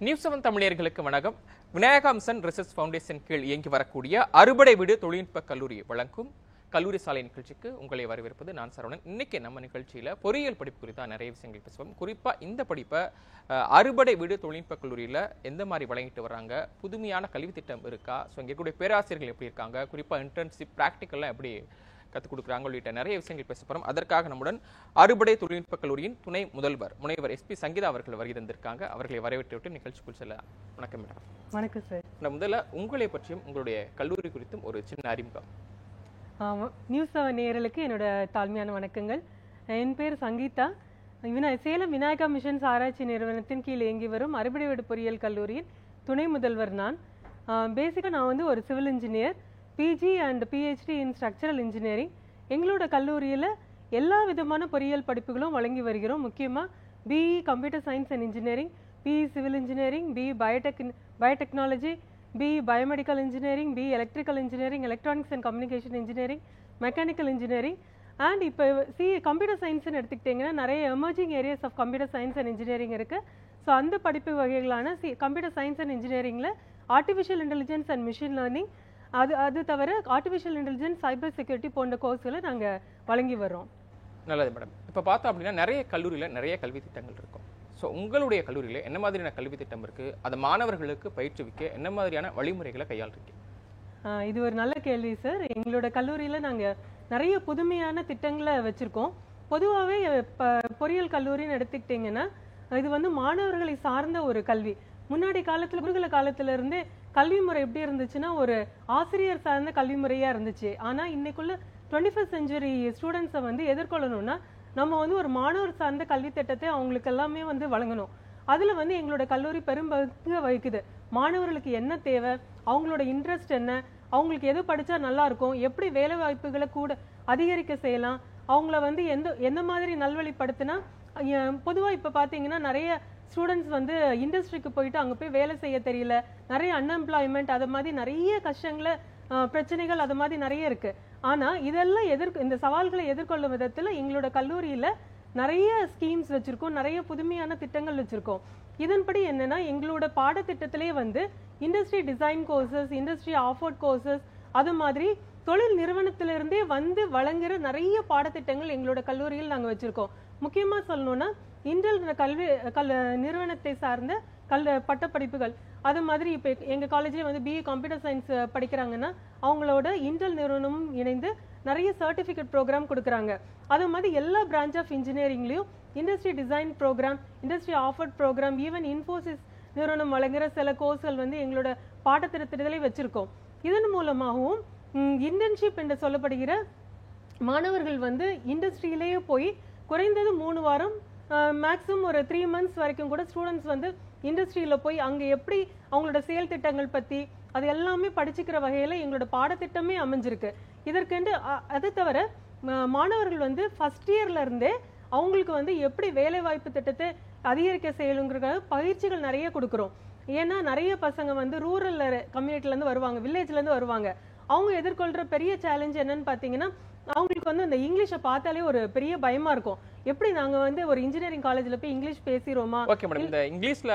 News 7 தமிழர்களுக்கு வணக்கம். Vinayaka mission research foundation கீழ் இயங்கி வரக்கூடிய அறுபடை வீடு தொழில்நுட்ப கல்லூரி வழங்கும் கல்லூரி சாலை நிகழ்ச்சிக்கு உங்களை வரவேற்பது நான் சரவணன். இன்னைக்கு நம்ம நிகழ்ச்சியில பொறியியல் படிப்பு குறித்த நிறைய விஷயங்கள் பேசுவோம். குறிப்பா இந்த படிப்பை அறுபடை வீடு தொழில்நுட்ப கல்லூரியில எந்த மாதிரி வழங்கிட்டு வர்றாங்க, புதுமையான கல்வி திட்டம் இருக்கா, ஸோ இங்கே இருக்கக்கூடிய பேராசிரியர்கள் எப்படி இருக்காங்க, குறிப்பா இன்டர்ன்ஷிப் ப்ராக்டிக்கல்லாம் எப்படி கற்றுக் கொடுக்குறாங்க உள்ளிட்ட நிறைய விஷயங்கள் பேச போகிறோம். அதற்காக நம்முடன் அறுபடை தொழில்நுட்ப கல்லூரியின் துணை முதல்வர் முனைவர் SP சங்கீதா அவர்கள் வருகை தந்திருக்காங்க. அவர்களை வரவேற்று நிகழ்ச்சிக்குள் செல்ல. வணக்கம் மேடம். வணக்கம் சார். நான் முதல்ல உங்களை பற்றியும் உங்களுடைய கல்லூரி குறித்தும் ஒரு சின்ன அறிமுகம். நியூஸ் 7 நேயர்களுக்கு என்னோட தாழ்மையான வணக்கங்கள். என் பேர் சங்கீதா. சேலம் விநாயகா மிஷன்ஸ் ஆராய்ச்சி நிறுவனத்தின் கீழ் இயங்கி வரும் அறுபடை வீடு பொறியியல் கல்லூரியின் துணை முதல்வர் நான். பேசிக்காக நான் வந்து ஒரு civil engineer, PG and PhD in structural engineering. எங்களோட கல்லூரியில் எல்லா விதமான பொறியியல் படிப்புகளும் வழங்கி வருகிறோம். முக்கியமாக BE computer science and engineering, PE civil engineering, BE biotechnology, BE biomedical engineering, BE electrical engineering, electronics and communication engineering, mechanical engineering. And இப்போ computer சயின்ஸ்னு எடுத்துக்கிட்டிங்கன்னா நிறைய emerging areas of computer science and engineering இருக்குது. So அந்த படிப்பு வகைகளான computer science and இன்ஜினியரிங்கில் artificial intelligence and machine learning, அது தவிர ஆர்டிஃபிஷியல் இன்டெலிஜென்ஸ், சைபர் செக்யூரிட்டி போன்ற கோர்ஸ்களை நாங்கள் வழங்கி வரோம். நல்லது மேடம். இப்போ பார்த்தோம் அப்படின்னா நிறைய கல்லூரியில் நிறைய கல்வி திட்டங்கள் இருக்கும். ஸோ உங்களுடைய கல்லூரியில் என்ன மாதிரியான கல்வி திட்டம் இருக்குது, அது மாணவர்களுக்கு பயிற்றுவிக்க என்ன மாதிரியான வழிமுறைகளை கையாளுறீங்க? இது ஒரு நல்ல கேள்வி சார். எங்களோட கல்லூரியில் நாங்கள் நிறைய புதுமையான திட்டங்களை வச்சுருக்கோம். பொதுவாகவே பொறியியல் கல்லூரின்னு எடுத்துக்கிட்டிங்கன்னா இது வந்து மாணவர்களை சார்ந்த ஒரு கல்வி. முன்னாடி காலத்தில் குருகுல காலத்திலிருந்தே கல்வி முறை எப்படி இருந்துச்சுன்னா ஒரு ஆசிரியர் சார்ந்த கல்வி முறையாக இருந்துச்சு. ஆனால் இன்னைக்குள்ள 21st செஞ்சுரி ஸ்டூடெண்ட்ஸை வந்து எதிர்கொள்ளணும்னா நம்ம வந்து ஒரு மாணவர் சார்ந்த கல்வி திட்டத்தை அவங்களுக்கு எல்லாமே வந்து வழங்கணும். அதில் வந்து எங்களோட கல்லூரி பெரும்பங்கு வகிக்குது. மாணவர்களுக்கு என்ன தேவை, அவங்களோட இன்ட்ரெஸ்ட் என்ன, அவங்களுக்கு எது படித்தா நல்லாயிருக்கும், எப்படி வேலை வாய்ப்புகளை கூட அதிகரிக்க செய்யலாம், அவங்கள வந்து எந்த மாதிரி நல்வழிப்படுத்தினா. பொதுவாக இப்போ பார்த்தீங்கன்னா நிறைய ஸ்டூடெண்ட்ஸ் வந்து இண்டஸ்ட்ரிக்கு போயிட்டு அங்கே போய் வேலை செய்ய தெரியல, நிறைய அன்எம்ப்ளாய்மெண்ட், அது மாதிரி நிறைய கஷ்டங்களை பிரச்சனைகள் அது மாதிரி நிறைய இருக்கு. ஆனால் இதெல்லாம் இந்த சவால்களை எதிர்கொள்ளும் விதத்தில் எங்களோட கல்லூரியில் நிறைய ஸ்கீம்ஸ் வச்சுருக்கோம், நிறைய புதுமையான திட்டங்கள் வச்சுருக்கோம். இதன்படி என்னன்னா எங்களோட பாடத்திட்டத்திலே வந்து industry design courses, industry offered courses, அது மாதிரி தொழில் நிறுவனத்திலிருந்தே வந்து வழங்குற நிறைய பாடத்திட்டங்கள் எங்களோட கல்லூரியில் நாங்கள் வச்சுருக்கோம். முக்கியமாக சொல்லணும்னா இன்டெல் நிறுவனத்தை சார்ந்த பட்டப்படிப்புகள், அது மாதிரி இப்போ எங்கள் காலேஜ்லேயே வந்து BE கம்ப்யூட்டர் சயின்ஸ் படிக்கிறாங்கன்னா அவங்களோட இன்டெல் நிறுவனமும் இணைந்து நிறைய சர்டிஃபிகேட் ப்ரோக்ராம் கொடுக்குறாங்க. அது மாதிரி எல்லா பிரான்ச் ஆஃப் இன்ஜினியரிங்லேயும் industry design program, industry offered program, even Infosys நிறுவனம் வழங்குகிற சில கோர்ஸ்கள் வந்து எங்களோட பாடத்திட்டத்திலே வச்சுருக்கோம். இதன் மூலமாகவும் இன்டர்ன்ஷிப் என்று சொல்லப்படுகிற மாணவர்கள் வந்து இண்டஸ்ட்ரியிலேயே போய் குறைந்தது 3 வாரம், மேக்ஸிமம் ஒரு 3 months வரைக்கும் கூட ஸ்டூடெண்ட்ஸ் வந்து இண்டஸ்ட்ரியில் போய் அங்கே எப்படி அவங்களோட செயல் திட்டங்கள் பற்றி அது எல்லாமே படிச்சுக்கிற வகையில் எங்களோட பாடத்திட்டமே அமைஞ்சிருக்கு. இதற்கென்று அது தவிர மாணவர்கள் வந்து ஃபர்ஸ்ட் இயர்ல இருந்தே அவங்களுக்கு வந்து எப்படி வேலை வாய்ப்பு திட்டத்தை அதிகரிக்க செய்யணுங்கிற பயிற்சிகள் நிறைய கொடுக்குறோம். ஏன்னா நிறைய பசங்க வந்து ரூரல் கம்யூனிட்டிலேருந்து வருவாங்க, வில்லேஜ்லேருந்து வருவாங்க. அவங்க எதிர்கொள்கிற பெரிய சேலஞ்ச் என்னன்னு பார்த்தீங்கன்னா அவங்களுக்கு வந்து அந்த இங்கிலீஷை பார்த்தாலே ஒரு பெரிய பயமா இருக்கும். எப்படி நாங்க வந்து ஒரு இன்ஜினியரிங் காலேஜ்ல போய் இங்கிலீஷ் பேசிரோமா? ஓகே மேடம், இந்த இங்கிலீஷ்ல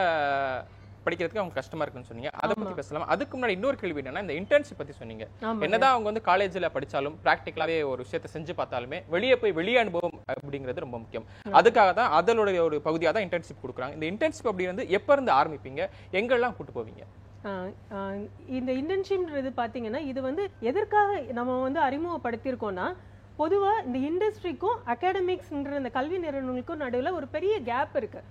படிக்கிறதுக்கு அவங்க கஷ்டமா இருக்குன்னு சொன்னீங்க, அதை பத்தி பேசலாம். அதுக்கு முன்னாடி இன்னொரு கேள்வி என்னன்னா, இந்த இன்டர்ன்ஷிப் பத்தி சொன்னீங்க. என்னதான் அவங்க வந்து காலேஜ்ல படிச்சாலும் பிராக்டிகலாவே ஒரு விஷயத்தை செஞ்சு பார்த்தாலுமே வெளியே அனுபவம் அப்படிங்கிறது ரொம்ப முக்கியம். அதுக்காக தான் அதனுடைய ஒரு பகுதியாக தான் இன்டர்ன்ஷிப் கொடுக்குறாங்க. இந்த இன்டர்ன்ஷிப் அப்படி வந்து எப்ப இருந்து ஆரம்பிப்பீங்க, எங்கெல்லாம் கூட்டு போவீங்க? இந்த இன்டர்ன்ஷிப்ன்றது பார்த்தீங்கன்னா இது வந்து எதற்காக நம்ம வந்து அறிமுகப்படுத்தியிருக்கோம்னா, பொதுவாக இந்த இண்டஸ்ட்ரிக்கும் அகாடமிக்ஸ்ன்ற இந்த கல்வி நிறுவனங்களுக்கும் நடுவில் ஒரு பெரிய கேப் இருக்குது.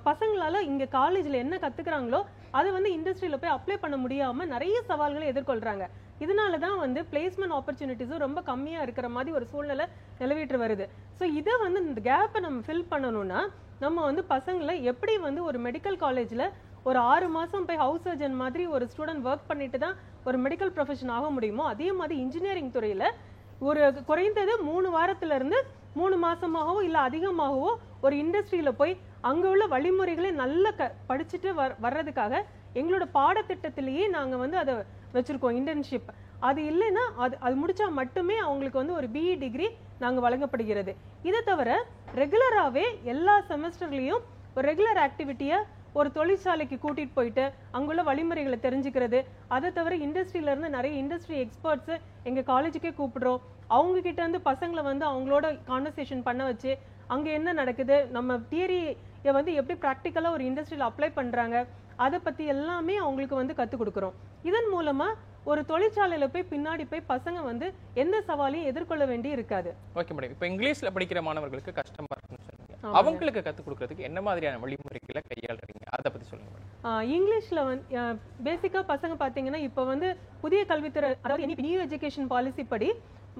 பசங்களால் இங்கே காலேஜில் என்ன கற்றுக்குறாங்களோ அதை வந்து இண்டஸ்ட்ரியில் போய் அப்ளை பண்ண முடியாமல் நிறைய சவால்களை எதிர்கொள்கிறாங்க. இதனால தான் வந்து பிளேஸ்மெண்ட் ஆப்பர்ச்சுனிட்டிஸும் ரொம்ப கம்மியாக இருக்கிற மாதிரி ஒரு சூழ்நிலை நிலவிட்டு வருது. ஸோ இதை வந்து இந்த கேப்பை நம்ம ஃபில் பண்ணணும்னா நம்ம வந்து பசங்களை எப்படி வந்து ஒரு மெடிக்கல் காலேஜில் ஒரு 6 மாதம் போய் ஹவுஸ் சர்ஜன் மாதிரி ஒரு ஸ்டூடெண்ட் ஒர்க் பண்ணிட்டு தான் ஒரு மெடிக்கல் ப்ரொஃபஷன் ஆக முடியுமோ, அதே மாதிரி இன்ஜினியரிங் துறையில் ஒரு குறைந்தது 3 வாரத்திலிருந்து 3 மாதமாகவோ இல்லை அதிகமாகவோ ஒரு இண்டஸ்ட்ரியில் போய் அங்கே உள்ள வழிமுறைகளை நல்லா படிச்சுட்டு வர்றதுக்காக எங்களோட பாடத்திட்டத்திலேயே நாங்கள் வந்து அதை வச்சுருக்கோம் இன்டர்ன்ஷிப். அது இல்லைன்னா அது முடித்தா மட்டுமே அவங்களுக்கு வந்து ஒரு BE டிகிரி நாங்கள் வழங்கப்படுகிறது. இதை தவிர ரெகுலராகவே எல்லா செமஸ்டர்லேயும் ஒரு ரெகுலர் ஆக்டிவிட்டியை ஒரு தொழிற்சாலைக்கு கூட்டிட்டு போயிட்டு அங்குள்ள வழிமுறைகளை தெரிஞ்சுக்கிறது. அதை தவிர இண்டஸ்ட்ரியில இருந்து நிறைய இண்டஸ்ட்ரி எக்ஸ்பர்ட்ஸ் எங்க காலேஜுக்கே கூப்பிடுறோம். அவங்க கிட்ட இருந்து பசங்களை வந்து அவங்களோட கான்வர்சேஷன் பண்ண வச்சு அங்க என்ன நடக்குது, நம்ம தியரியை வந்து எப்படி ப்ராக்டிக்கலா ஒரு இண்டஸ்ட்ரியில அப்ளை பண்றாங்க, அதை பத்தி எல்லாமே அவங்களுக்கு வந்து கத்துக் கொடுக்குறோம். இதன் மூலமா ஒரு தொழிற்சாலையில போய் பின்னாடி போய் பசங்க வந்து எந்த சவாலையும் எதிர்கொள்ள வேண்டி இருக்காது. Okay madam. இப்போ இங்கிலீஷ்ல படிக்கிற மாணவர்களுக்கு கஷ்டமா இருக்குன்னு சொன்னீங்க. அவங்களுக்கு கத்துக் கொடுக்கறதுக்கு என்ன மாதிரியான வழிமுறைகளை கையாளுறீங்க, அதை பத்தி சொல்லுங்க மேடம். இங்கிலீஷ்ல வந்து பேசிக்கா பசங்க பாத்தீங்கன்னா இப்ப வந்து புதிய கல்வித்துறை, அதாவது நியூ எஜுகேஷன் பாலிசி படி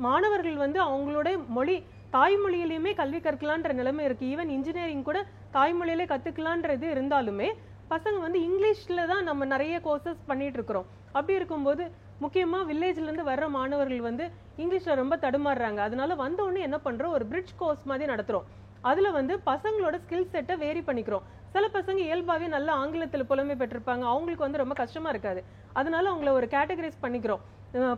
மாணவர்கள் வந்து அவங்களோட மொழி தாய்மொழியிலுமே கல்வி கற்கலான்ற நிலைமை இருக்கு. ஈவன் இன்ஜினியரிங் கூட தாய்மொழியிலே கத்துக்கலான்றது இருந்தாலுமே பசங்க வந்து இங்கிலீஷ்ல தான் நம்ம நிறைய கோர்சஸ் பண்ணிட்டு இருக்கிறோம். அப்படி இருக்கும்போது முக்கியமா வில்லேஜ்ல இருந்து வர்ற மாணவர்கள் வந்து இங்கிலீஷ்ல ரொம்ப தடுமாறுறாங்க. அதனால வந்த உடனே என்ன பண்றோம், ஒரு பிரிட்ஜ் கோர்ஸ் மாதிரி நடத்துறோம். அதுல வந்து பசங்களோட ஸ்கில் செட்டை வேரி பண்ணிக்கிறோம். சில பசங்க இயல்பாவே நல்ல ஆங்கிலத்துல புலமை பெற்றிருப்பாங்க, அவங்களுக்கு வந்து ரொம்ப கஷ்டமா இருக்காது. அதனால அவங்கள ஒரு கேட்டகரைஸ் பண்ணிக்கிறோம்.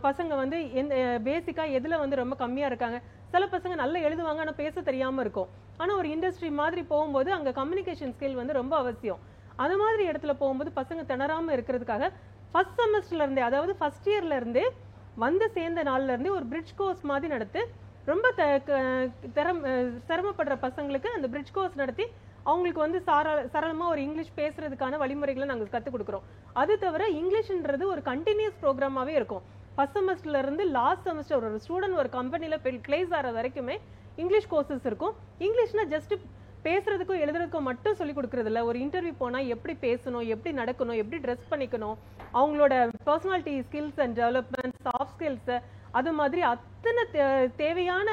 பசங்க வந்து எந்த பேசிக்கா எதுல வந்து ரொம்ப கம்மியா இருக்காங்க. சில பசங்க நல்லா எழுதுவாங்க ஆனா பேச தெரியாம இருக்கும். ஆனா ஒரு இண்டஸ்ட்ரி மாதிரி போகும்போது அங்க கம்யூனிகேஷன் ஸ்கில் வந்து ரொம்ப அவசியம். அது மாதிரி இடத்துல போகும்போது பசங்க திணறாம இருக்கிறதுக்காக ஃபர்ஸ்ட் செமஸ்டர்ல இருந்தே, அதாவது ஃபர்ஸ்ட் இயர்ல இருந்தே வந்து சேர்ந்த நாள்ல இருந்தே ஒரு பிரிட்ஜ் கோர்ஸ் மாதிரி நடத்தி ரொம்ப சிரமப்படுற பசங்களுக்கு அந்த பிரிட்ஜ் கோர்ஸ் நடத்தி அவங்களுக்கு வந்து சரளமா ஒரு இங்கிலீஷ் பேசுறதுக்கான வழிமுறைகளை நாங்கள் கற்றுக் கொடுக்குறோம். அது தவிர இங்கிலீஷ்ன்றது ஒரு கண்டினியூஸ் ப்ரோக்ராமாவே இருக்கும். ஃபர்ஸ்ட் செமஸ்டர்ல இருந்து லாஸ்ட் செமஸ்டர் ஒரு ஸ்டூடெண்ட் ஒரு கம்பெனில பிளேஸ் ஆகிற வரைக்குமே இங்கிலீஷ் கோர்சஸ் இருக்கும். இங்கிலீஷ்னா ஜஸ்ட் பேசுறதுக்கும் எழுதுறதுக்கும் மட்டும் சொல்லி கொடுக்கறது இல்ல. ஒரு இன்டர்வியூ போனா எப்படி பேசணும், எப்படி நடக்கணும், எப்படி ட்ரெஸ் பண்ணிக்கணும், அவங்களோட personality skills and development, soft skills, அது மாதிரி அத்தனை தேவையான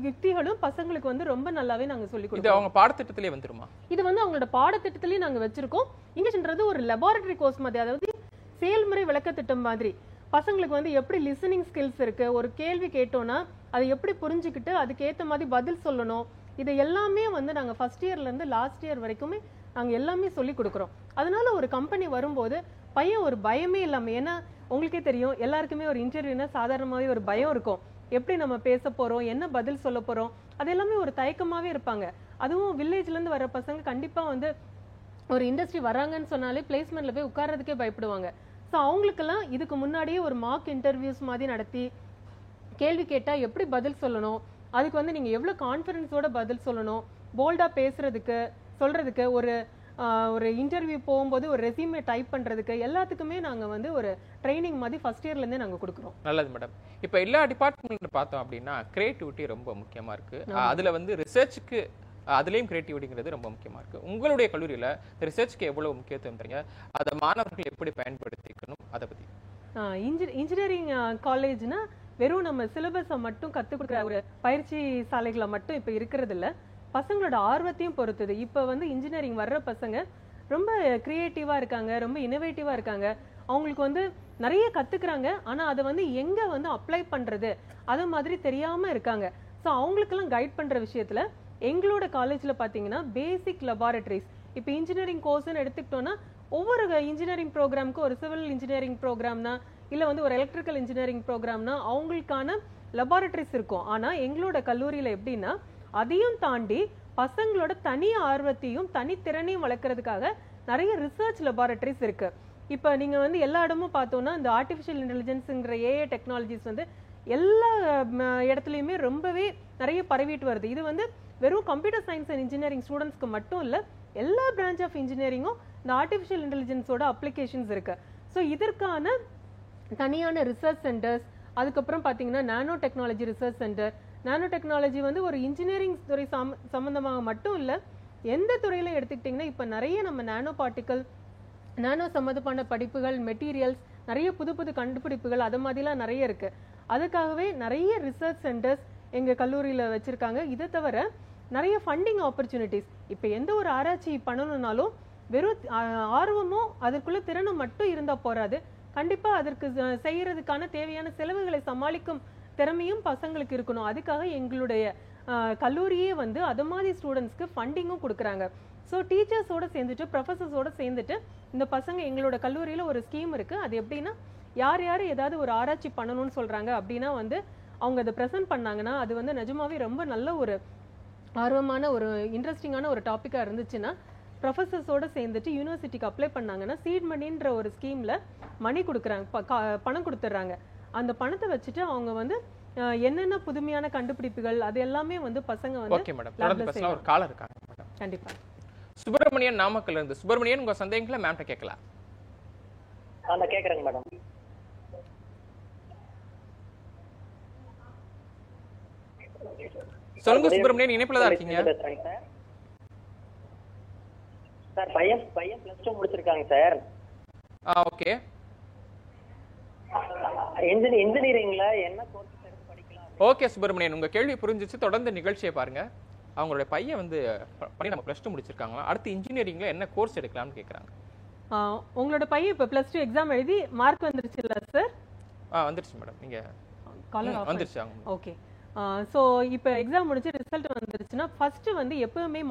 யுக்திகளும் பசங்களுக்கு வந்து ரொம்ப நல்லாவே நாங்க சொல்லி கொடுக்கிறோம். இது அவங்க பாடத்திட்டத்திலே வந்துருமா? இது வந்து அவங்களோட பாடத்திட்டத்திலேயே நாங்க வச்சிருக்கோம். இங்கிலீஷ்ன்றது ஒரு லெபார்டரி கோர்ஸ் மாதிரி, அதாவது செயல்முறை விளக்க திட்டம் மாதிரி. பசங்களுக்கு வந்து எப்படி லிசனிங் ஸ்கில்ஸ் இருக்கு, ஒரு கேள்வி கேட்டோம்னா அதை எப்படி புரிஞ்சுக்கிட்டு அதுக்கு ஏத்த மாதிரி பதில் சொல்லணும், இது எல்லாமே வந்து நாங்க ஃபர்ஸ்ட் இயர்ல இருந்து லாஸ்ட் இயர் வரைக்குமே நாங்க எல்லாமே சொல்லி கொடுக்குறோம். அதனால ஒரு கம்பெனி வரும்போது பையன் ஒரு பயமே இல்லாம, ஏன்னா உங்களுக்கே தெரியும் எல்லாருக்குமே ஒரு இன்டர்வியூனா சாதாரணமாவே ஒரு பயம் இருக்கும். எப்படி நம்ம பேச போறோம், என்ன பதில் சொல்ல போறோம், அது எல்லாமே ஒரு தயக்கமாவே இருப்பாங்க. அதுவும் வில்லேஜ்ல இருந்து வர பசங்க கண்டிப்பா வந்து ஒரு இண்டஸ்ட்ரி வராங்கன்னு சொன்னாலே பிளேஸ்மெண்ட்ல போய் உட்கார்றதுக்கே பயப்படுவாங்க. ஸோ அவங்களுக்கெல்லாம் இதுக்கு முன்னாடியே ஒரு மார்க் இன்டர்வியூஸ் மாதிரி நடத்தி கேள்வி கேட்டா எப்படி பதில் சொல்லணும், அதுக்கு வந்து நீங்க எவ்வளவு கான்ஃபிடன்ஸோட பதில் சொல்லணும், போல்டா பேசுறதுக்கு சொல்றதுக்கு, ஒரு இன்டர்வியூ போகும்போது ஒரு ரெஸ்யூமே டைப் பண்றதுக்கு எல்லாத்துக்குமே நாங்க வந்து ஒரு ட்ரைனிங் மாதிரி ஃபர்ஸ்ட் இயர்ல இருந்தே நாங்க கொடுக்குறோம். நல்லது மேடம். இப்போ எல்லா டிபார்ட்மெண்ட்ல பார்த்தோம் அப்படின்னா கிரியேட்டிவிட்டி ரொம்ப முக்கியமா இருக்கு. அதுல வந்து ரிசர்ச்சுக்கு அதுலயும் கிரியேட்டிவிட்டிங்கிறது ரொம்ப முக்கியமா இருக்கு. உங்களுடைய கல்லூரியில ரிசர்ச்சுக்கு எவ்வளவு முக்கியத்துவம் தரீங்க, அதை மாணவர்கள் எப்படி பயன்படுத்திக்கணும், அதை பத்தி. இன்ஜினியரிங் காலேஜ்னா வெறும் நம்ம சிலபஸை மட்டும் கத்துக் கொடுக்குற ஒரு பயிற்சி சாலைகளை மட்டும் இப்ப இருக்கிறது இல்ல, பசங்களோட ஆர்வத்தையும் பொறுத்தது. இப்ப வந்து இன்ஜினியரிங் வர்ற பசங்க ரொம்ப கிரியேட்டிவா இருக்காங்க, ரொம்ப இனோவேட்டிவா இருக்காங்க. அவங்களுக்கு வந்து நிறைய கத்துக்கிறாங்க, ஆனா அதை வந்து எங்க வந்து அப்ளை பண்றது அது மாதிரி தெரியாம இருக்காங்க. ஸோ அவங்களுக்கெல்லாம் கைட் பண்ற விஷயத்துல எங்களோட காலேஜ்ல பாத்தீங்கன்னா பேசிக் லெபார்டரிஸ், இப்போ இன்ஜினியரிங் கோர்ஸ்ன்னு எடுத்துக்கிட்டோம்னா ஒவ்வொரு இன்ஜினியரிங் ப்ரோக்ராமுக்கு ஒரு சிவில் இன்ஜினியரிங் ப்ரோக்ராம்னா இல்ல வந்து ஒரு எலக்ட்ரிக்கல் இன்ஜினியரிங் ப்ரோக்ராம்னா அவங்களுக்கான லெபார்டரிஸ் இருக்கும். ஆனா எங்களோட கல்லூரியில எப்படின்னா அதையும் தாண்டி பசங்களோட தனி ஆர்வத்தையும் தனித்திறனையும் வளர்க்கறதுக்காக நிறைய ரிசர்ச் லெபார்டரிஸ் இருக்கு. இப்ப நீங்க வந்து எல்லா இடமும் பார்த்தோம்னா இந்த ஆர்டிஃபிஷியல் இன்டெலிஜென்ஸ்ங்கிற ஏஐ டெக்னாலஜிஸ் வந்து எல்லா இடத்துலையுமே ரொம்பவே நிறைய பரவிட்டு வருது. இது வந்து வெறும் கம்ப்யூட்டர் சயின்ஸ் அண்ட் இன்ஜினியரிங் ஸ்டூடெண்ட்ஸ்க்கு மட்டும் இல்ல, எல்லா பிரான்ச் ஆஃப் இன்ஜினியரிங்கும் இந்த ஆர்டிஃபிஷியல் இன்டெலிஜென்ஸோட அப்ளிகேஷன்ஸ் இருக்கு. ஸோ இதற்கான தனியான ரிசர்ச் சென்டர்ஸ், அதுக்கப்புறம் பார்த்தீங்கன்னா nano technology research centre. Nano technology வந்து ஒரு இன்ஜினியரிங் துறை சம்பந்தமாக மட்டும் இல்ல, எந்த துறையில எடுத்துக்கிட்டிங்கன்னா இப்போ நிறைய நம்ம நானோ பார்ட்டிக்கல், நானோ சம்மந்தமான படிப்புகள், மெட்டீரியல்ஸ், நிறைய புது புது கண்டுபிடிப்புகள் அது மாதிரிலாம் நிறைய இருக்கு. அதுக்காகவே நிறைய ரிசர்ச் சென்டர்ஸ் எங்க கல்லூரியில வச்சிருக்காங்க. இதை தவிர நிறைய ஃபண்டிங் ஆப்பர்ச்சுனிட்டிஸ். இப்போ எந்த ஒரு ஆராய்ச்சி பண்ணணும்னாலும் வெறும் ஆர்வமும் அதற்குள்ள திறனும் மட்டும் இருந்தா போறாது, கண்டிப்பா அதற்கு செய்யறதுக்கான தேவையான செலவுகளை சமாளிக்கும் திறமையும் பசங்களுக்கு இருக்கணும். அதுக்காக எங்களுடைய கல்லூரியே வந்து அது மாதிரி ஸ்டூடெண்ட்ஸ்க்கு ஃபண்டிங்கும் கொடுக்குறாங்க. ஸோ டீச்சர்ஸோட சேர்ந்துட்டு ப்ரொஃபஸர்ஸோட சேர்ந்துட்டு இந்த பசங்க எங்களோட கல்லூரியில ஒரு ஸ்கீம் இருக்கு. அது எப்படின்னா யார் யார் ஏதாவது ஒரு ஆராய்ச்சி பண்ணணும்னு சொல்றாங்க அப்படின்னா வந்து அவங்க அதை ப்ரெசென்ட் பண்ணாங்கன்னா அது வந்து நிஜமாவே ரொம்ப நல்ல ஒரு ஆர்வமான ஒரு இன்ட்ரெஸ்டிங்கான ஒரு டாப்பிக்கா இருந்துச்சுன்னா ப்ரொஃபஸர்ஸோட சேர்ந்துட்டு யூனிவர்சிட்டிக்கு அப்ளை பண்ணாங்கன்னா சீட் மணின்ற ஒரு ஸ்கீம்ல மணி கொடுக்குறாங்க, பணம் கொடுத்துட்றாங்க. அந்த பணத்தை வச்சுட்டு அவங்க வந்து என்னென்ன புதுமையான கண்டுபிடிப்புகள் அது எல்லாமே வந்து பசங்க வந்து ஓகே மேடம், தொடர்ந்து பேசலாம். ஒரு காலர் இருக்காங்க மேடம். கண்டிப்பா. சுப்பிரமணியன் நாமக்கல்ல இருந்து. சுப்பிரமணியன், உங்க சந்தேகங்களை மேம்கிட்ட கேட்கலாம். நான் கேக்குறேங்க மேடம். சொல்லுங்க சுப்பிரமணியன், இணைப்புல தான் இருக்கீங்க. சார் பையன் +2 முடிச்சிருக்காங்க சார். ஓகே. இன்ஜினியரிங்ல என்ன கோர்ஸ் எடுத்து படிக்கலாம்? ஓகே சுப்பிரமணியன், உங்க கேள்வி புரிஞ்சிச்சு. தொடர்ந்து நிகழ்ச்சியை பாருங்க. அவங்களுடைய பையன் வந்து நம்ம +2 முடிச்சிருக்காங்களா, அடுத்து இன்ஜினியரிங்ல என்ன கோர்ஸ் எடுக்கலாம்னு கேக்குறாங்க. உங்களோட பையன் இப்ப +2 எக்ஸாம் எழுதி மார்க் வந்துருச்சுல்ல சார்? வந்துருச்சு மேடம். நீங்க வந்துருச்சு. ஓகே. ஸோ இப்போ எக்ஸாம் முடிச்சு ரிசல்ட் வந்துருச்சுன்னா ஃபர்ஸ்ட் வந்து எப்பவுமே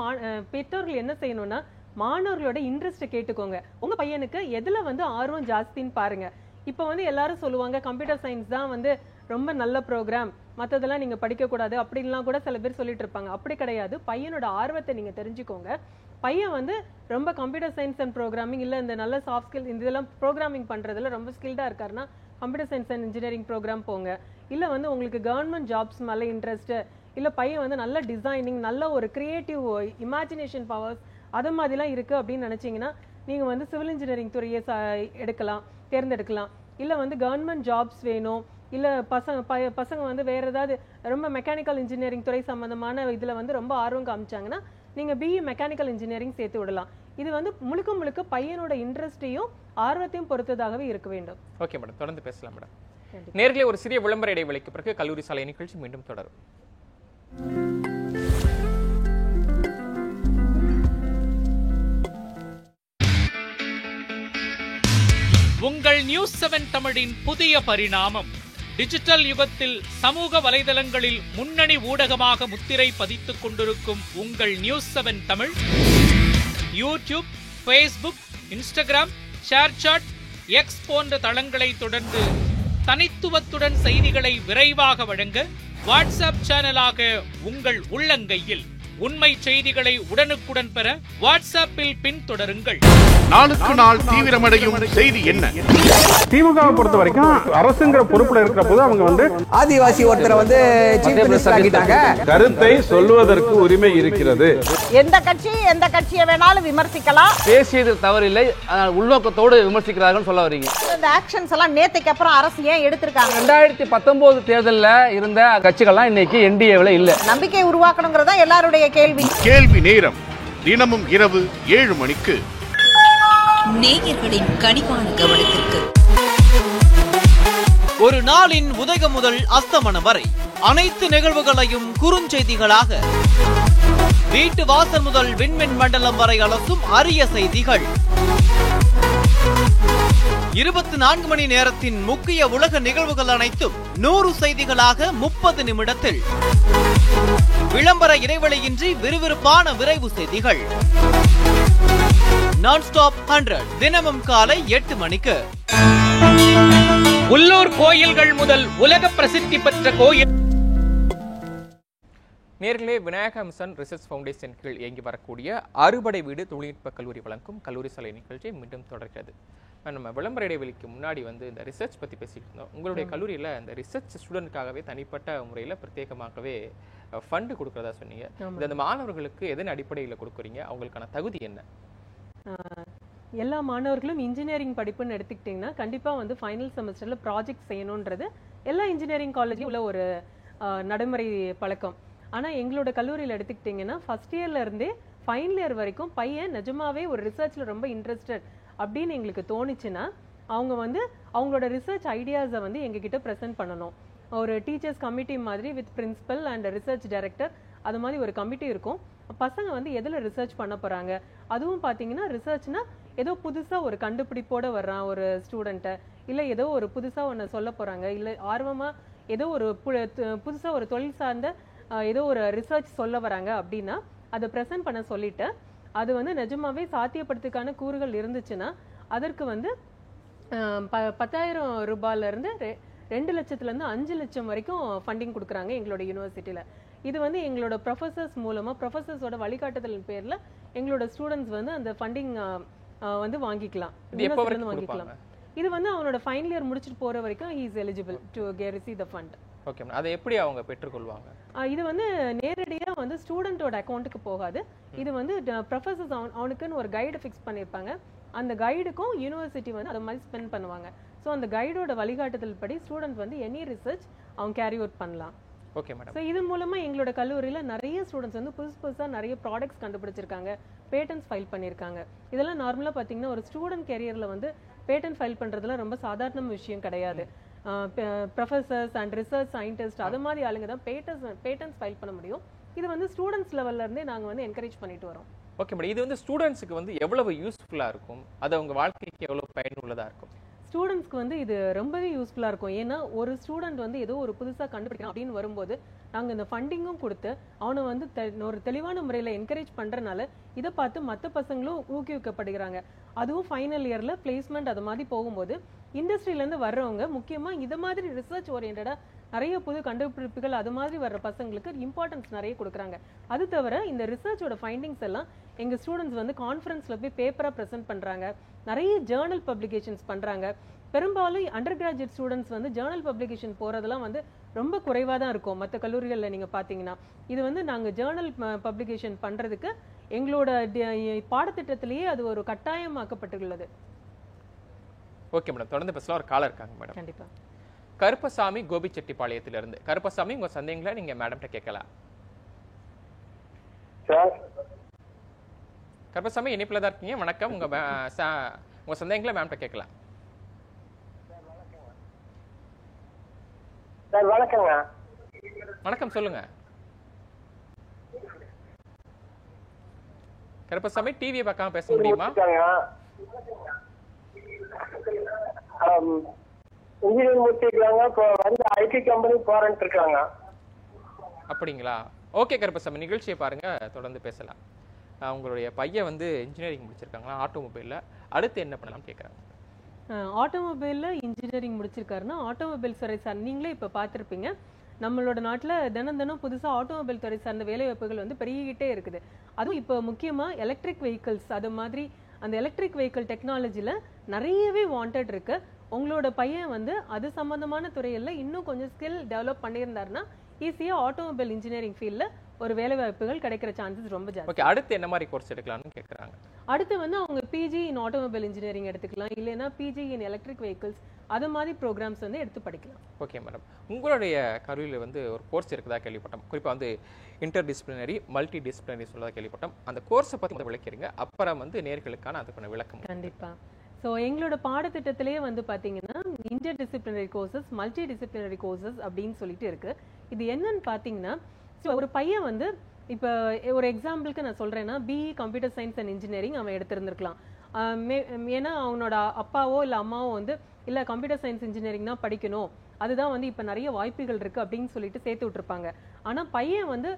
பெற்றோர்கள் என்ன செய்யணும்னா மாணவர்களோட இன்ட்ரெஸ்ட்டை கேட்டுக்கோங்க. உங்க பையனுக்கு எதுல வந்து ஆர்வம் ஜாஸ்தின்னு பாருங்க. இப்போ வந்து எல்லாரும் சொல்லுவாங்க கம்ப்யூட்டர் சயின்ஸ் தான் வந்து ரொம்ப நல்ல ப்ரோக்ராம், மற்றதெல்லாம் நீங்க படிக்க கூடாது அப்படின்லாம் கூட சில பேர் சொல்லிட்டு இருப்பாங்க. அப்படி கிடையாது. பையனோட ஆர்வத்தை நீங்க தெரிஞ்சுக்கோங்க. பையன் வந்து ரொம்ப கம்ப்யூட்டர் சயின்ஸ் அண்ட் ப்ரோக்ராமிங் இல்லை இந்த நல்ல சாஃப்ட் ஸ்கில் இதெல்லாம் ப்ரோக்ராமிங் பண்றதுல ரொம்ப ஸ்கில்டா இருக்காருன்னா computer science and engineering program போங்க. இல்லை வந்து உங்களுக்கு கவர்மெண்ட் ஜாப்ஸ் மேலே இன்ட்ரெஸ்ட், இல்லை பையன் வந்து நல்ல டிசைனிங், நல்ல ஒரு கிரியேட்டிவ் இமேஜினேஷன் பவர்ஸ் அது மாதிரிலாம் இருக்குது அப்படின்னு நினச்சிங்கன்னா நீங்கள் வந்து சிவில் இன்ஜினியரிங் துறையை தேர்ந்தெடுக்கலாம். இல்லை வந்து கவர்மெண்ட் ஜாப்ஸ் வேணும், இல்லை பசங்க வந்து வேறு ஏதாவது ரொம்ப மெக்கானிக்கல் இன்ஜினியரிங் துறை சம்மந்தமான இதில் வந்து ரொம்ப ஆர்வம் காமிச்சாங்கன்னா நீங்கள் பிஇ மெக்கானிக்கல் இன்ஜினியரிங் சேர்த்து விடலாம். இது வந்து முழுக்க பையனோட இன்ட்ரெஸ்டையும் ஆர்வத்தையும் பொறுத்ததாகவே இருக்க வேண்டும். ஓகே மேடம், தொடர்ந்து பேசலாம் மேடம். நேர்களே, ஒரு சிறிய விளம்பர இடைவெளிக்கு பிறகு கல்லூரி சாலை நிகழ்ச்சி மீண்டும் தொடரும். உங்கள் நியூஸ் 7 தமிழின் புதிய பரிணாமம். டிஜிட்டல் யுகத்தில் சமூக வலைதளங்களில் முன்னணி ஊடகமாக முத்திரை பதித்துக் கொண்டிருக்கும் உங்கள் news 7 Tamil YouTube, Facebook, Instagram, ShareChat, X போன்ற தளங்களை தொடர்ந்து தனித்துவத்துடன் செய்திகளை விரைவாக வழங்க வாட்ஸ்அப் சேனலாக உங்கள் உள்ளங்கையில் உண்மை செய்திகளை உடனுக்குடன் பெற வாட்ஸ்அப்பில் பின்தொடருங்கள். நாளுக்கு நாள் தீவிரமடையும் செய்தி என்ன? திமுகவை பொறுத்த வரைக்கும் அரசுங்கிற பொறுப்புல இருக்கிற போது அவங்க வந்து ஆதிவாசி ஒருத்தரை வந்து சீஃப் மினிஸ்டர் ஆக்கிட்டாங்க. கருத்தை சொல்வதற்கு உரிமை இருக்கிறது. எந்த கட்சியை வேணாலும் விமர்சிக்கலாம். பேசியது தவறில்லை, உள்நோக்கத்தோடு விமர்சிக்கிறார்கள் சொல்ல வரீங்க. இந்த ஆக்ஷன்ஸ் எல்லாம் நேத்துக்கு அப்புறம் அரசு ஏன் எடுத்திருக்காங்க? 2019 தேர்தலில் இருந்த கட்சிகள்லாம் இன்னைக்கு என்டிஏவில் இல்ல. நம்பிக்கை உருவாக்கணுங்கிறதா எல்லாருடைய கேள்வி நேரம் தினமும் இரவு 7 மணிக்கு. நேயர்களின் கனிவான கவனத்திற்கு ஒரு நாளின் உதயம் முதல் அஸ்தமனம் வரை அனைத்து நிகழ்வுகளையும் குறுஞ்செய்திகளாக, வீட்டு வாசல் முதல் விண்மின் மண்டலம் வரை அலசும் அரிய செய்திகள், 24 மணி நேரத்தின் முக்கிய உலக நிகழ்வுகள் அனைத்தும் 100 செய்திகளாக 30 நிமிடத்தில், விளம்பர இடைவெளியின்றி விறுவிறுப்பான விரைவு செய்திகள். நான் ஸ்டாப் 100 தினமும் காலை 8 மணிக்கு. உள்ளூர் கோயில்கள் முதல் உலக பிரசித்தி பெற்ற கோயில். நேர்களே, விநாயகா மிஷன் ரிசர்ச் ஃபவுண்டேஷன் கீழ் இயங்கி வரக்கூடிய அறுபடை வீடு தொழில்நுட்ப கல்லூரி வழங்கும் கல்லூரி சாலை நிகழ்ச்சி மீண்டும் தொடர்கிறது. நம்ம விளம்பர இடைவெளிக்கு முன்னாடி வந்து இந்த ரிசர்ச் பற்றி பேசிட்டு இருந்தோம். உங்களுடைய கல்லூரியில் இந்த ரிசர்ச் ஸ்டூடெண்ட்காகவே தனிப்பட்ட முறையில் பிரத்யேகமாகவே ஃபண்டு கொடுக்குறதா சொன்னீங்க. இந்த மாணவர்களுக்கு எதன் அடிப்படையில் கொடுக்குறீங்க, அவங்களுக்கான தகுதி என்ன? எல்லா மாணவர்களும் இன்ஜினியரிங் படிப்புன்னு எடுத்துக்கிட்டிங்கன்னா கண்டிப்பாக வந்து ஃபைனல் செமஸ்டரில் ப்ராஜெக்ட் செய்யணுன்றது எல்லா இன்ஜினியரிங் காலேஜும் உள்ள ஒரு நடைமுறை பழக்கம். ஆனால் எங்களோட கல்லூரியில் எடுத்துக்கிட்டிங்கன்னா ஃபர்ஸ்ட் இயர்ல இருந்தே ஃபைனல் இயர் வரைக்கும் பையன் நிஜமாவே ஒரு ரிசர்ச்சில் ரொம்ப இன்ட்ரெஸ்டட் அப்படின்னு எங்களுக்கு தோணுச்சுன்னா அவங்க வந்து அவங்களோட ரிசர்ச் ஐடியாஸை வந்து எங்ககிட்ட ப்ரெசென்ட் பண்ணணும். ஒரு டீச்சர்ஸ் கமிட்டி மாதிரி with principal and research director அது மாதிரி ஒரு கமிட்டி இருக்கும். பசங்க வந்து எதில் ரிசர்ச் பண்ண போகிறாங்க, அதுவும் பார்த்தீங்கன்னா ரிசர்ச்னா ஏதோ புதுசாக ஒரு கண்டுபிடிப்போடு வர்றான் ஒரு ஸ்டூடெண்ட்டை, இல்லை ஏதோ ஒரு புதுசாக ஒன்று சொல்ல போகிறாங்க, இல்லை ஆர்வமாக ஏதோ ஒரு புதுசாக ஒரு தொழில் சார்ந்த ஏதோ ஒரு ரிசர்ச் சொல்ல வராங்க அப்படின்னா அதை ப்ரெசென்ட் பண்ண சொல்லிட்டு அது வந்து நிஜமாவே சாத்தியப்படுத்துக்கான கூறுகள் இருந்துச்சுன்னா அதற்கு வந்து 10,000 ரூபாயிலிருந்து 2 லட்சத்துலேருந்து 5 லட்சம் வரைக்கும் ஃபண்டிங் கொடுக்குறாங்க எங்களோட யூனிவர்சிட்டியில். இது வந்து எங்களோட ப்ரொஃபஸர்ஸ் மூலமாக ப்ரொஃபஸர்ஸோட வழிகாட்டுதல் பேரில் எங்களோட ஸ்டூடெண்ட்ஸ் வந்து அந்த ஃபண்டிங் வந்து வாங்கிக்கலாம், இது எப்போ வரைக்கும் வாங்கிக்கலாம். கொடுப்பாங்க? இது வந்து அவனோட ஃபைனல் இயர் முடிச்சிட்டு போற வரைக்கும் he is eligible to receive the fund. Okay madam, அதை எப்படி அவங்க பெற்றுக்கொள்வாங்க? இது வந்து நேரடியா வந்து ஸ்டூடெண்டோட அக்கௌண்ட்டுக்கு போகாது. இது வந்து ப்ரொஃபசர்ஸ் அவனுக்குன்னு ஒரு கைடு ஃபிக்ஸ் பண்ணியிருப்பாங்க. அந்த கைடுக்கும் யூனிவர்சிட்டி வந்து அதை மாதிரி ஸ்பெண்ட் பண்ணுவாங்க. ஸோ அந்த கைடோட வழிகாட்டுதல் படி ஸ்டூடெண்ட் வந்து எனி ரிசர்ச் அவங்க கேரி அவுட் பண்ணலாம். Okay madam. ஸோ இது மூலமா எங்களோட கல்லூரியில நிறைய ஸ்டூடெண்ட்ஸ் வந்து புதுசா நிறைய ப்ராடக்ட்ஸ் கண்டுபிடிச்சிருக்காங்க, பேட்டன்ஸ் ஃபைல் பண்ணியிருக்காங்க. இதெல்லாம் நார்மலா பாத்தீங்கன்னா ஒரு ஸ்டூடெண்ட் கெரியர்ல வந்து பேட்டன் ஃபைல் பண்றதுல ரொம்ப சாதாரண விஷயம் கிடையாது. ப்ரொஃபசர்ஸ் அண்ட் ரிசர்ச் சயின்டிஸ்ட் அது மாதிரி ஆளுங்க தான் பேட்டன்ஸ் ஃபைல் பண்ண முடியும். இது வந்து ஸ்டூடெண்ட்ஸ் லெவல்ல இருந்தே நாங்க வந்து என்கரேஜ் பண்ணிட்டு வரோம். ஓகே மேடம், இது வந்து ஸ்டூடெண்ட்ஸ்க்கு வந்து எவ்வளவு யூஸ்ஃபுல்லா இருக்கும், அது அவங்க வாழ்க்கைக்கு எவ்வளவு பயனுள்ளதா இருக்கும்? ஸ்டூடெண்ட்ஸ்க்கு வந்து இது ரொம்பவே யூஸ்ஃபுல்லா இருக்கும். ஏன்னா ஒரு ஸ்டூடெண்ட் வந்து ஏதோ ஒரு புதுசா கண்டுபிடிக்கணும் அப்படின்னு வரும்போது நாங்க இந்த ஃபண்டிங்கும் கொடுத்து அவனை வந்து ஒரு தெளிவான முறையில என்கரேஜ் பண்றதுனால இதை பார்த்து மற்ற பசங்களும் ஊக்குவிக்கப்படுகிறாங்க. அதுவும் ஃபைனல் இயர்ல பிளேஸ்மெண்ட் அது மாதிரி போகும்போது இண்டஸ்ட்ரியில இருந்து வர்றவங்க முக்கியமா இது மாதிரி ரிசர்ச் ஓரியன்டா நிறைய புது கண்டுபிடிப்புகள் அது மாதிரி வர்ற பசங்களுக்கு இம்பார்ட்டன்ஸ் நிறைய கொடுக்குறாங்க. அது தவிர இந்த ரிசர்ச்சோட ஃபைண்டிங்ஸ் எல்லாம் எங்க ஸ்டூடெண்ட்ஸ் வந்து கான்ஃபரன்ஸ்ல போய் பேப்பரா ப்ரெசென்ட் பண்றாங்க, நிறைய ஜேர்னல் பப்ளிகேஷன்ஸ் பண்றாங்க. பெரும்பாலும் அண்டர் கிராஜுவேட் ஸ்டூடெண்ட்ஸ் வந்து ஜேர்னல் பப்ளிகேஷன் போறதெல்லாம் வந்து ரொம்ப குறைவா தான் இருக்கும் மற்ற கல்லூரிகள்ல நீங்க பாத்தீங்கன்னா. இது வந்து நாங்க ஜேர்னல் பப்ளிகேஷன் பண்றதுக்கு எங்களோட பாடத்திட்டத்திலேயே அது ஒரு கட்டாயமாக்கப்பட்டுள்ளது. ஓகே மேடம், தொடர்ந்து பேசலாம். ஒரு காலர் இருக்காங்க மேடம். கண்டிப்பா. கருப்பசாமி கோபிச்செட்டிப்பாளையத்திலிருந்து. கருப்பசாமி, உங்க சந்தேகங்களை நீங்க மேடம்கிட்ட கேட்கலாம். கருப்பசாமி இணைப்புல தான் இருக்கீங்க. வணக்கம், உங்க சந்தேகங்களை மேம்கிட்ட கேட்கலாம். வணக்கங்க. வணக்கம், சொல்லுங்க. கருப்பசாமி, டிவியை பார்க்காம பேச முடியுமா? இன்ஜினியரிங் முடிச்சிருக்காங்க, இப்போ வந்து ஐடி கம்பெனி போறேன்ட்டு இருக்காங்க. அப்படிங்களா? ஓகே கருப்பசாமி, நிகழ்ச்சியை பாருங்க, தொடர்ந்து பேசலாம். உங்களுடைய பையன் வந்து இன்ஜினியரிங் முடிச்சிருக்காங்களா ஆட்டோமொபைல்ல, அடுத்து என்ன பண்ணலாம் கேட்குறாங்க. ஆட்டோமொபைல்ல இன்ஜினியரிங் முடிச்சிருக்காருன்னா ஆட்டோமொபைல் துறை சார் நீங்களே இப்போ பார்த்துருப்பீங்க. நம்மளோட நாட்டில் தினம் புதுசாக ஆட்டோமொபைல் துறை சார்ந்த வேலைவாய்ப்புகள் வந்து பெருகிக்கிட்டே இருக்குது. அதுவும் இப்போ முக்கியமாக எலக்ட்ரிக் வெஹிக்கிள்ஸ் அது மாதிரி அந்த எலக்ட்ரிக் வெஹிக்கிள் டெக்னாலஜியில் நிறையவே வாண்டட் இருக்கு. உங்களோட பையன் வந்து அது சம்பந்தமான துறையில் இன்னும் கொஞ்சம் ஸ்கில் டெவலப் பண்ணியிருந்தாருன்னா ஈஸியாக ஆட்டோமொபைல் இன்ஜினியரிங் ஃபீல்டில் ஒரு வேலை வாய்ப்புகள் கிடைக்கிற சான்சஸ் ரொம்ப ஜாஸ்தி. ஓகே, அடுத்து என்ன மாதிரி கோர்ஸ் எடுக்கலாம்னு கேட்குறாங்க. அடுத்து வந்து அவங்க பிஜி இன் ஆட்டோமொபைல் இன்ஜினியரிங் எடுத்துக்கலாம், இல்லைன்னா பிஜி இன் எலக்ட்ரிக் வெஹிக்கிள்ஸ் அது மாதிரி ப்ரோக்ராம்ஸ் வந்து எடுத்து படிக்கலாம். ஓகே மேடம், உங்களுடைய கல்லூரியில் வந்து ஒரு கோர்ஸ் இருக்குதா கேள்விப்பட்டோம். குறிப்பாக வந்து இன்டர் டிசிப்ளினரி மல்டி டிசிப்ளினரி சொல்லதா கேள்விப்பட்டோம். அந்த கோர்ஸை பற்றி விளக்கிறீங்க, அப்புறம் வந்து நேர்களுக்கான அதுக்கான விளக்கம். கண்டிப்பாக. ஸோ எங்களோட பாடத்திட்டத்திலேயே வந்து பார்த்தீங்கன்னா inter disciplinary courses multi disciplinary courses அப்படின்னு சொல்லிட்டு இருக்கு. இது என்னன்னு பார்த்தீங்கன்னா ஒரு பையன் வந்து இப்போ ஒரு எக்ஸாம்பிளுக்கு நான் சொல்றேன்னா BE computer science and engineering அவன் எடுத்திருந்திருக்கலாம். ஏன்னா அவனோட அப்பாவோ இல்லை அம்மாவோ வந்து இல்லை கம்ப்யூட்டர் சயின்ஸ் இன்ஜினியரிங் தான் படிக்கணும், அதுதான் வந்து இப்போ நிறைய வாய்ப்புகள் இருக்கு அப்படின்னு சொல்லிட்டு சேர்த்து விட்டுருப்பாங்க. ஆனால் பையன் வந்து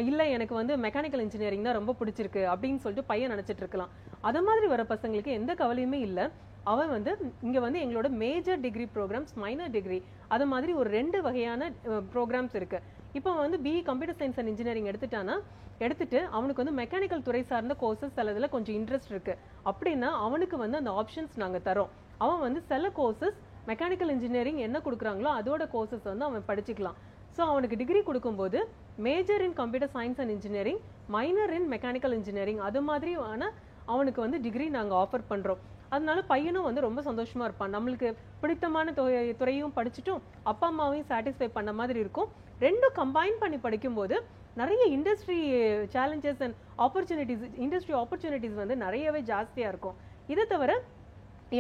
இல்லை எனக்கு வந்து மெக்கானிக்கல் இன்ஜினியரிங் தான் ரொம்ப பிடிச்சிருக்கு அப்படின்னு சொல்லிட்டு பையன் நினைச்சிட்டு இருக்கலாம். அது மாதிரி வர பசங்களுக்கு எந்த கவலையுமே இல்லை. அவன் வந்து இங்க வந்து எங்களோட major degree programs minor degree அது மாதிரி ஒரு 2 வகையான ப்ரோக்ராம்ஸ் இருக்கு. இப்போ வந்து BE computer science and engineering எடுத்துட்டு அவனுக்கு வந்து மெக்கானிக்கல் துறை சார்ந்த கோர்சஸ் சிலதுல கொஞ்சம் இன்ட்ரெஸ்ட் இருக்கு அப்படின்னா அவனுக்கு வந்து அந்த ஆப்ஷன்ஸ் நாங்க தரோம். அவன் வந்து சில கோர்சஸ் மெக்கானிக்கல் இன்ஜினியரிங் என்ன கொடுக்குறாங்களோ அதோட கோர்சஸ் வந்து அவன் படிச்சுக்கலாம். ஸோ அவனுக்கு டிகிரி கொடுக்கும்போது major in computer science and engineering minor in mechanical engineering அது மாதிரியான அவனுக்கு வந்து டிகிரி நாங்க ஆஃபர் பண்றோம். அதனால பையனும் வந்து ரொம்ப சந்தோஷமா இருப்பான். நம்மளுக்கு பிடித்தமான துறையும் படிச்சுட்டும் அப்பா அம்மாவையும் சாட்டிஸ்ஃபை பண்ண மாதிரி இருக்கும். ரெண்டும் கம்பைன் பண்ணி படிக்கும்போது நிறைய industry challenges and industry opportunities வந்து நிறையவே ஜாஸ்தியா இருக்கும். இதை தவிர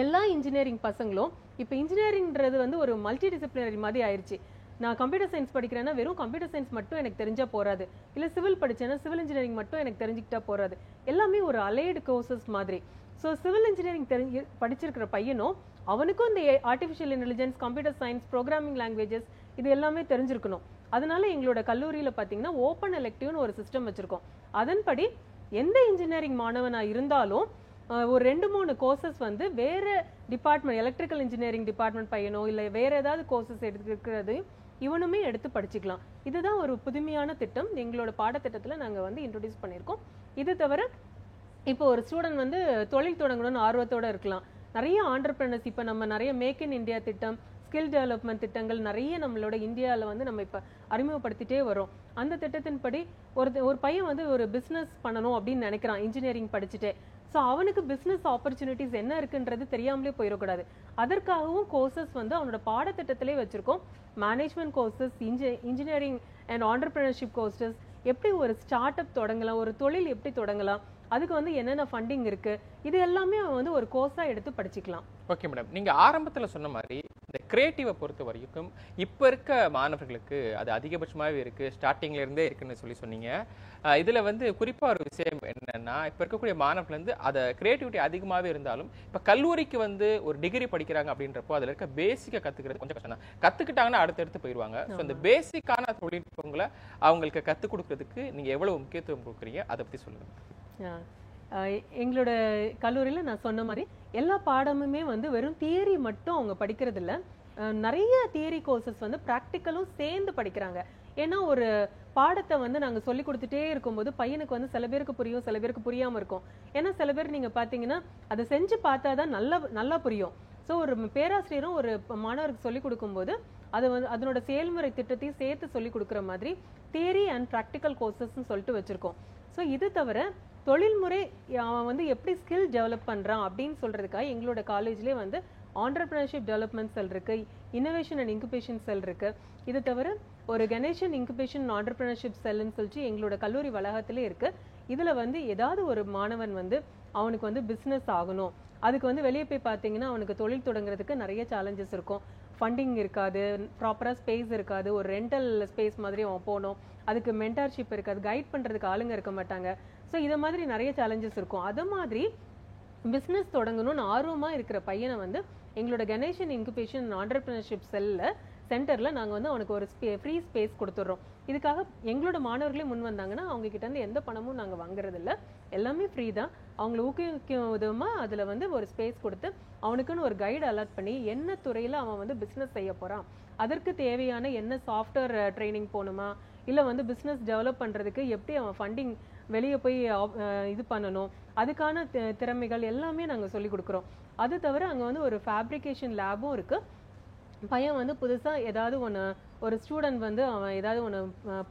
எல்லா இன்ஜினியரிங் பசங்களும் இப்போ இன்ஜினியரிங்ன்றது வந்து ஒரு மல்டி டிசிப்ளினரி மாதிரி ஆயிடுச்சு. நான் கம்ப்யூட்டர் சயின்ஸ் படிக்கிறேன்னா வெறும் கம்ப்யூட்டர் சயின்ஸ் மட்டும் எனக்கு தெரிஞ்சா போறாது, இல்லை சிவில் படிச்சேன்னா சிவில் இன்ஜினியரிங் மட்டும் எனக்கு தெரிஞ்சுக்கிட்டா போறாது, எல்லாமே ஒரு அலைடு கோர்சஸ் மாதிரி. ஸோ சிவில் இன்ஜினியரிங் படிச்சிருக்கிற பையனும் அவனுக்கும் இந்த artificial intelligence computer science programming languages இது எல்லாமே தெரிஞ்சிருக்கணும். அதனால எங்களோட கல்லூரியில பார்த்தீங்கன்னா ஓப்பன் எலெக்டிவ்னு ஒரு சிஸ்டம் வச்சிருக்கோம். அதன்படி எந்த இன்ஜினியரிங் மாணவனா இருந்தாலும் ஒரு 2-3 கோர்சஸ் வந்து வேற டிபார்ட்மெண்ட் எலக்ட்ரிக்கல் இன்ஜினியரிங் டிபார்ட்மெண்ட் பையனோ இல்லை வேற ஏதாவது கோர்சஸ் எடுத்துக்கிறதையும் இவனுமே எடுத்து படிச்சுக்கலாம். இதுதான் ஒரு புதுமையான திட்டம் எங்களோட பாடத்திட்டத்தில் நாங்கள் வந்து இன்ட்ரோடியூஸ் பண்ணியிருக்கோம். இது தவிர இப்போ ஒரு ஸ்டூடெண்ட் வந்து தொழில் தொடங்கணும்னு ஆர்வத்தோட இருக்கலாம். நிறைய ஆண்டர்பிரினர்ஸ் இப்போ நம்ம நிறைய மேக் இன் இந்தியா திட்டம், ஸ்கில் டெவலப்மெண்ட் திட்டங்கள் நிறைய நம்மளோட இந்தியாவில் வந்து நம்ம இப்போ அறிமுகப்படுத்திட்டே வரோம். அந்த திட்டத்தின்படி ஒரு பையன் வந்து ஒரு பிஸ்னஸ் பண்ணணும் அப்படின்னு நினைக்கிறான் இன்ஜினியரிங் படிச்சுட்டே. ஸோ அவனுக்கு பிஸ்னஸ் ஆப்பர்ச்சுனிட்டிஸ் என்ன இருக்குன்றது தெரியாமலே போயிடக்கூடாது. அதற்காகவும் கோர்சஸ் வந்து அவனோட பாடத்திட்டத்திலே வச்சிருக்கோம். Management courses, engineering and entrepreneurship courses, எப்படி ஒரு ஸ்டார்ட் அப் தொடங்கலாம், ஒரு தொழில் எப்படி தொடங்கலாம், அதுக்கு வந்து என்னென்ன ஃபண்டிங் இருக்கு, இது எல்லாமே வந்து ஒரு கோர்ஸா எடுத்து படிச்சுக்கலாம். ஓகே மேடம், நீங்க ஆரம்பத்துல சொன்ன மாதிரி இந்த கிரியேட்டிவை பொறுத்த வரைக்கும் இப்ப இருக்க மாணவர்களுக்கு அது அதிகபட்சமாகவே இருக்கு, ஸ்டார்டிங்ல இருந்தே இருக்குன்னு சொன்னீங்க. இதுல வந்து குறிப்பா ஒரு விஷயம் என்னன்னா, இப்ப இருக்கக்கூடிய மாணவர்கள் வந்து அதை கிரியேட்டிவிட்டி அதிகமாகவே இருந்தாலும் இப்ப கல்லூரிக்கு வந்து ஒரு டிகிரி படிக்கிறாங்க அப்படின்றப்போ அதுல இருக்க பேசிக்கை கத்துக்கிறது கொஞ்சம் கஷ்டம் தான். கத்துக்கிட்டாங்கன்னா அடுத்தடுத்து போயிடுவாங்க. ஸோ அந்த பேசிக்கான தொழில்நுட்பங்களை அவங்களுக்கு கத்துக் கொடுக்கறதுக்கு நீங்க எவ்வளவு முக்கியத்துவம் கொடுக்குறீங்க, அதை பத்தி சொல்லுங்க. எங்களோட கல்லூரியில் நான் சொன்ன மாதிரி எல்லா பாடமுமே வந்து வெறும் தியரி மட்டும் அவங்க படிக்கிறது இல்லை. நிறைய தியரி கோர்சஸ் வந்து ப்ராக்டிக்கலும் சேர்ந்து படிக்கிறாங்க. ஏன்னா ஒரு பாடத்தை வந்து நாங்கள் சொல்லி கொடுத்துட்டே இருக்கும்போது பையனுக்கு வந்து சில பேருக்கு புரியும், சில பேருக்கு புரியாமல் இருக்கும். ஏன்னா சில பேர் நீங்கள் பார்த்தீங்கன்னா அதை செஞ்சு பார்த்தா தான் நல்லா புரியும். ஸோ ஒரு பேராசிரியரும் ஒரு மாணவருக்கு சொல்லிக் கொடுக்கும்போது அது வந்து அதனோட செயல்முறை திட்டத்தையும் சேர்த்து சொல்லி கொடுக்குற மாதிரி தியரி அண்ட் ப்ராக்டிக்கல் கோர்சஸ்ன்னு சொல்லிட்டு வச்சுருக்கோம். ஸோ இது தவிர தொழில்முறை அவன் வந்து எப்படி ஸ்கில் டெவலப் பண்ணுறான் அப்படின்னு சொல்கிறதுக்காக எங்களோட காலேஜ்லேயே வந்து ஆண்டர்பிரினர்ஷிப் டெவலப்மெண்ட் செல் இருக்குது, இன்னோவேஷன் அண்ட் இன்குபேஷன் செல் இருக்குது. இது தவிர ஒரு கணேஷன் இன்குபேஷன் ஆண்டர்பிரினர்ஷிப் செல்லுன்னு சொல்லிட்டு எங்களோட கல்லூரி வளாகத்திலே இருக்குது. இதில் வந்து ஏதாவது ஒரு மாணவன் வந்து அவனுக்கு வந்து பிஸ்னஸ் ஆகணும், அதுக்கு வந்து வெளியே போய் பார்த்தீங்கன்னா அவனுக்கு தொழில் தொடங்குறதுக்கு நிறைய சேலஞ்சஸ் இருக்கும். ஃபண்டிங் இருக்காது, ப்ராப்பராக ஸ்பேஸ் இருக்காது, ஒரு ரெண்டல் ஸ்பேஸ் மாதிரி அவன் போகணும், அதுக்கு மென்டார்ஷிப் இருக்காது, கைட் பண்ணுறதுக்கு ஆளுங்க இருக்க மாட்டாங்க. ஸோ இதை மாதிரி நிறைய சேலஞ்சஸ் இருக்கும். அது மாதிரி பிஸ்னஸ் தொடங்கணும்னு ஆர்வமாக இருக்கிற பையனை வந்து எங்களோட கணேஷன் இன்குபேஷன் ஆண்டர்பிரினர்ஷிப் சென்டரில் நாங்கள் வந்து அவனுக்கு ஒரு ஃப்ரீ ஸ்பேஸ் கொடுத்துட்றோம். இதுக்காக எங்களோட மாணவர்களே முன் வந்தாங்கன்னா அவங்க கிட்டேருந்து எந்த பணமும் நாங்கள் வாங்குறதில்ல, எல்லாமே ஃப்ரீ தான். அவங்களை ஊக்குவிக்கும் விதமாக அதில் வந்து ஒரு ஸ்பேஸ் கொடுத்து அவனுக்குன்னு ஒரு கைடு அலாட் பண்ணி என்ன துறையில் அவன் வந்து பிஸ்னஸ் செய்ய போகிறான், அதற்கு தேவையான என்ன சாஃப்ட்வேர் ட்ரைனிங் போகணுமா, இல்லை வந்து பிஸ்னஸ் டெவலப் பண்ணுறதுக்கு எப்படி அவன் ஃபண்டிங் வெளியே போய் இது பண்ணணும், அதுக்கான திறமைகள் எல்லாமே நாங்கள் சொல்லி கொடுக்குறோம். அது தவிர அங்கே வந்து ஒரு ஃபேப்ரிகேஷன் லேபும் இருக்குது. பையன் வந்து புதுசாக ஏதாவது ஒன்று, ஒரு ஸ்டூடெண்ட் வந்து அவன் ஏதாவது ஒன்று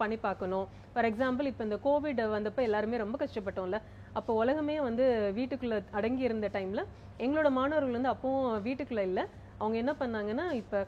பண்ணி பார்க்கணும். ஃபார் எக்ஸாம்பிள் இப்போ இந்த கோவிட் வந்தப்போ எல்லாருமே ரொம்ப கஷ்டப்பட்டோம்ல, அப்போ உலகமே வந்து வீட்டுக்குள்ளே அடங்கி இருந்த டைமில் எங்களோட மாணவர்கள் வந்து அப்போவும் வீட்டுக்குள்ளே இல்லை. அவங்க என்ன பண்ணாங்கன்னா, இப்போ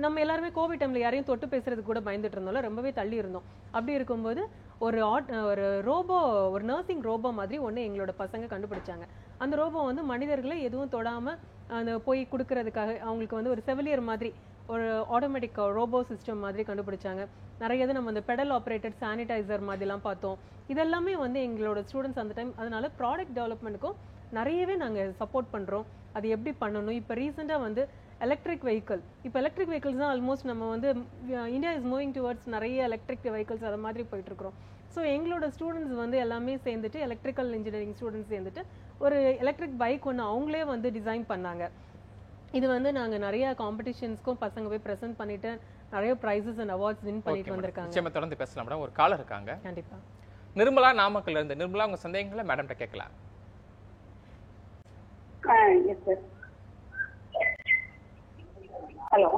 நம்ம எல்லாருமே கோவிட் டைமில் யாரையும் தொட்டு பேசுறதுக்கு கூட பயந்துட்டு இருந்தோம்ல, ரொம்பவே தள்ளி இருந்தோம். அப்படி இருக்கும்போது ஒரு ரோபோ, ஒரு நர்சிங் ரோபோ மாதிரி ஒன்று எங்களோட பசங்க கண்டுபிடிச்சாங்க. அந்த ரோபோ வந்து மனிதர்களை எதுவும் தொடாமல் அந்த போய் கொடுக்கறதுக்காக அவங்களுக்கு வந்து ஒரு செவிலியர் மாதிரி ஒரு ஆட்டோமேட்டிக் ரோபோ சிஸ்டம் மாதிரி கண்டுபிடிச்சாங்க. நிறைய இது நம்ம அந்த பெடல் ஆப்ரேட்டட் சானிடைசர் மாதிரிலாம் பார்த்தோம். இதெல்லாமே வந்து எங்களோட ஸ்டூடெண்ட்ஸ் அந்த டைம், அதனால ப்ராடக்ட் டெவலப்மெண்ட்டுக்கும் நிறையவே நாங்கள் சப்போர்ட் பண்ணுறோம். அது எப்படி பண்ணணும். இப்போ ரீசெண்டாக வந்து எலக்ட்ரிக் வெஹிக்கிள், இப்போ எலக்ட்ரிக் வெஹிக்கிள்ஸ் தான் ஆல்மோஸ்ட் நம்ம வந்து இந்தியா இஸ் மூவிங் டுவர்ட்ஸ் நிறைய எலக்ட்ரிக் வெஹிக்கிள்ஸ் அதை மாதிரி போயிட்டுருக்குறோம். ஸோ எங்களோட ஸ்டூடெண்ட்ஸ் வந்து எல்லாமே சேர்ந்துட்டு எலக்ட்ரிக்கல் இன்ஜினியரிங் ஸ்டூடெண்ட்ஸ் சேர்ந்துட்டு ஒரு எலக்ட்ரிக் பைக் ஒன்று அவங்களே வந்து டிசைன் பண்ணாங்க. இது வந்து நாங்கள் நிறைய காம்படிஷன்ஸ்க்கும் பசங்க போய் ப்ரெசென்ட் பண்ணிட்டு நிறைய ப்ரைஸஸ் அண்ட் அவார்ட்ஸ் வின் பண்ணிட்டு வந்திருக்காங்க. நிச்சயமா தொடர்ந்து பேசலாம் மேடம். ஒரு காலர் இருக்காங்க. கண்டிப்பா. நிர்மலா நாமக்கல்ல இருந்து. நிர்மலா, உங்க சந்தேகங்களை மேடம்கிட்ட கேட்கலாம். ஹலோ.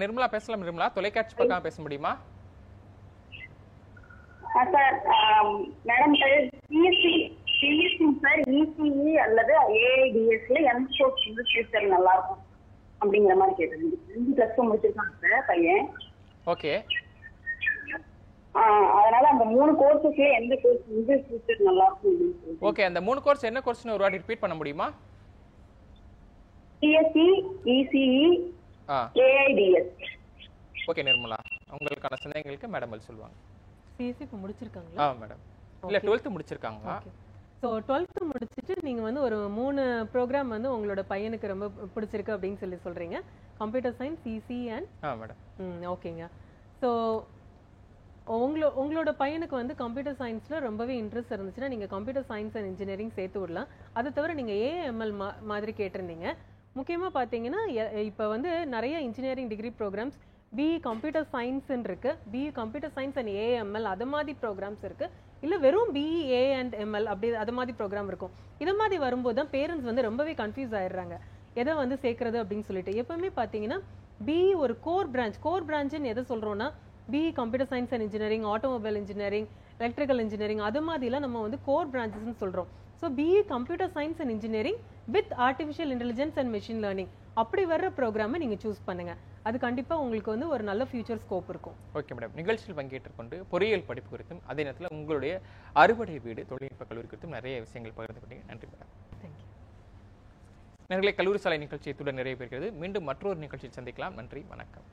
நிர்மலா பேசலாம். நிர்மலா, தொலைக்காட்சி பக்கம் பேச முடியுமா? Sir madam, CSC sir ECE அல்லது ஏஐடிஎஸ்ல எம்ஸ்டோக் ஃபியூச்சர் நல்லா இருக்கும் அப்படிங்கிற மாதிரி கேட்டேன். +2 முடிச்சிருக்காங்க சார் பையன். ஓகே. அதனால அந்த 3 கோர்சஸ்ல எந்த கோர்ஸ் வந்து ஃபியூச்சர் நல்லா இருக்கும்? ஓகே, அந்த 3 கோர்ஸ் என்ன கோர்ஸ்னு ஒரு வாட்டி ரிப்பீட் பண்ண முடியுமா? CSC, ECE, AIDS. Okay Nirmala, உங்களுக்கான சந்தேகங்களுக்கு மேடம் பதில் சொல்லுவாங்க. சிஎஸ்சி இப்போ முடிச்சிருக்காங்களா? மேடம். இல்ல 12th முடிச்சிருக்காங்களா? ஸோ 12th முடிச்சுட்டு நீங்கள் வந்து ஒரு 3 ப்ரோக்ராம் வந்து உங்களோட பையனுக்கு ரொம்ப பிடிச்சிருக்கு அப்படின்னு சொல்கிறீங்க. Computer science, CC and madam. ஓகேங்க. ஸோ உங்களோட பையனுக்கு வந்து கம்ப்யூட்டர் சயின்ஸில் ரொம்பவே இன்ட்ரெஸ்ட் இருந்துச்சுன்னா நீங்கள் கம்ப்யூட்டர் சயின்ஸ் அண்ட் இன்ஜினியரிங் சேர்த்து விடலாம். அதை தவிர நீங்கள் ஏஎம்எல் மாதிரி கேட்டிருந்தீங்க. முக்கியமாக பார்த்தீங்கன்னா இப்போ வந்து நிறைய engineering degree programs BE computer சயின்ஸ்ன்னு இருக்குது, BE computer science and AML அது மாதிரி ப்ரோக்ராம்ஸ் இருக்குது. இல்ல வெறும் பிஇ ஏ அண்ட் எம்எல் அப்படி அது மாதிரி ப்ரோக்ராம் இருக்கும். இது மாதிரி வரும்போது தான் பேரண்ட்ஸ் வந்து ரொம்பவே கன்ஃபியூஸ் ஆயிடுறாங்க எதை வந்து சேர்க்கறது அப்படின்னு சொல்லிட்டு. எப்பவுமே பாத்தீங்கன்னா பிஇ ஒரு கோர் பிரான்ச்னு எதை சொல்றோம்னா BE computer science and engineering, automobile engineering, electrical engineering அது மாதிரிலாம் நம்ம வந்து கோர் பிரான்ச்சஸ்ன்னு சொல்றோம். So BE computer science and engineering with artificial intelligence and machine learning அப்படி வர்ற ப்ரோக்ராமை நீங்க சூஸ் பண்ணுங்க. அது கண்டிப்பா உங்களுக்கு வந்து ஒரு நல்ல ஃபியூச்சர் ஸ்கோப் இருக்கும். ஓகே மேடம், நிகழ்ச்சியில் பங்கேற்றுக் கொண்டு பொறியியல் படிப்பு குறித்தும் அதே நேரத்தில் உங்களுடைய அறுபடை வீடு தொழில்நுட்ப கல்லூரி குறித்தும் நிறைய விஷயங்கள் பகிர்ந்து கொண்டீங்க. நன்றி மேடம். தேங்க்யூ. நேயர்களே, கல்லூரி சாலை நிகழ்ச்சி இத்துடன் நிறைவு பெறுகிறது. மீண்டும் மற்றொரு நிகழ்ச்சியில் சந்திக்கலாம். நன்றி, வணக்கம்.